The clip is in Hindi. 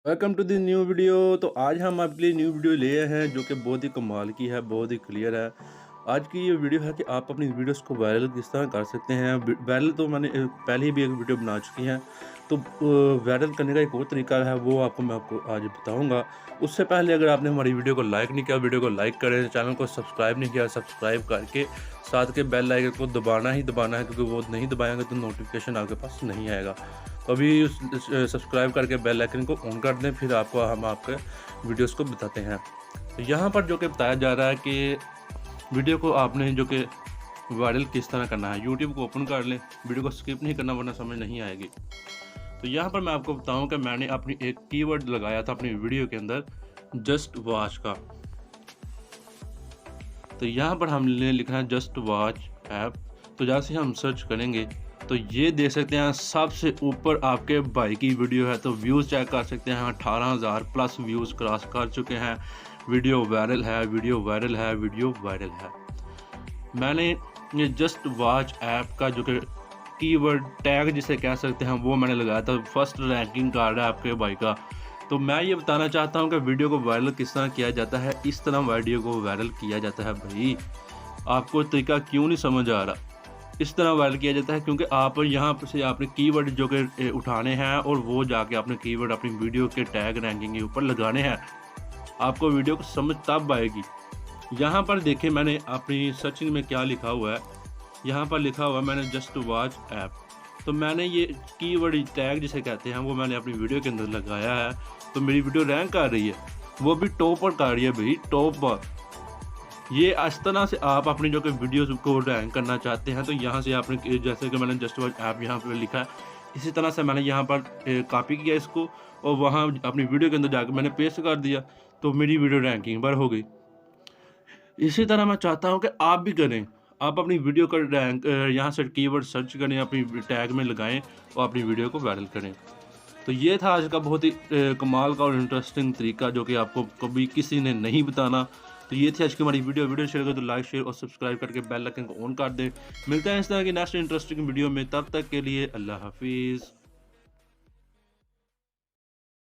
Welcome to the new video. तो आज हम आपके लिए न्यू वीडियो लिए हैं जो कि बहुत ही कमाल की है, बहुत ही क्लियर है। आज की ये वीडियो है कि आप अपनी वीडियोस को वायरल किस तरह कर सकते हैं। वायरल तो मैंने पहले ही भी एक वीडियो बना चुकी है। तो वायरल करने का एक और तरीका है, वो मैं आपको आज बताऊंगा। उससे पहले अगर आपने हमारी वीडियो को लाइक नहीं किया, वीडियो को लाइक करें। चैनल को सब्सक्राइब नहीं किया, सब्सक्राइब करके साथ के बेल आइकन को दबाना ही दबाना है, क्योंकि वो नहीं दबाएंगे तो नोटिफिकेशन आपके पास नहीं आएगा। तो अभी सब्सक्राइब करके बेल आइकन को ऑन कर दें, फिर हम आपके वीडियोस को बताते हैं। तो यहाँ पर जो कि बताया जा रहा है कि वीडियो को आपने जो कि वायरल किस तरह करना है। यूट्यूब को ओपन कर लें, वीडियो को स्किप नहीं करना वरना समझ नहीं आएगी। तो यहाँ पर मैं आपको बताऊँ कि मैंने अपनी एक कीवर्ड लगाया था अपनी वीडियो के अंदर, जस्ट वॉच का। तो यहाँ पर हमने लिखना है जस्ट वॉच ऐप। तो जैसे हम सर्च करेंगे तो ये देख सकते हैं सबसे ऊपर आपके भाई की वीडियो है। तो व्यूज़ चेक कर सकते हैं, 18,000 प्लस व्यूज़ क्रॉस कर चुके हैं। वीडियो वायरल है, वीडियो वायरल है, वीडियो वायरल है। मैंने ये जस्ट वॉच ऐप का जो कि कीवर्ड टैग जिसे कह सकते हैं वो मैंने लगाया था। फर्स्ट रैंकिंग कार्ड है आपके भाई का। तो मैं ये बताना चाहता हूँ कि वीडियो को वायरल किस तरह किया जाता है। इस तरह वीडियो को वायरल किया जाता है। भाई आपको तरीका क्यों नहीं समझ आ रहा? इस तरह वायरल किया जाता है क्योंकि आप यहाँ पर से आपने कीवर्ड जो कि उठाने हैं और वो जाके आपने कीवर्ड अपनी वीडियो के टैग रैंकिंग के ऊपर लगाने हैं। आपको वीडियो को समझ तब आएगी। यहाँ पर देखें मैंने अपनी सर्चिंग में क्या लिखा हुआ है। यहाँ पर लिखा हुआ है मैंने जस्ट वॉच ऐप। तो मैंने ये कीवर्ड टैग जिसे कहते हैं वो मैंने अपनी वीडियो के अंदर लगाया है। तो मेरी वीडियो रैंक कर रही है, वो भी टॉप पर कर रही है भाई, टॉप पर। ये इस तरह से आप अपनी जो कि वीडियोस को रैंक करना चाहते हैं। तो यहाँ से आपने जैसे कि मैंने जस्ट वॉच ऐप यहाँ पे लिखा है, इसी तरह से मैंने यहाँ पर कॉपी किया इसको और वहाँ अपनी वीडियो के अंदर जाकर मैंने पेस्ट कर दिया। तो मेरी वीडियो रैंकिंग पर हो गई। इसी तरह मैं चाहता हूँ कि आप भी करें। आप अपनी वीडियो का रैंक यहाँ से कीवर्ड सर्च करें, अपनी टैग में लगाएं और अपनी वीडियो को वायरल करें। तो ये था आज का बहुत ही कमाल का और इंटरेस्टिंग तरीका जो कि आपको कभी किसी ने नहीं बताना। तो ये थी आज की हमारी वीडियो शेयर करें तो लाइक शेयर और सब्सक्राइब करके बेल आइकन को ऑन कर दें। मिलते हैं इस तरह की नेक्स्ट इंटरेस्टिंग वीडियो में, तब तक के लिए अल्लाह हाफिज़।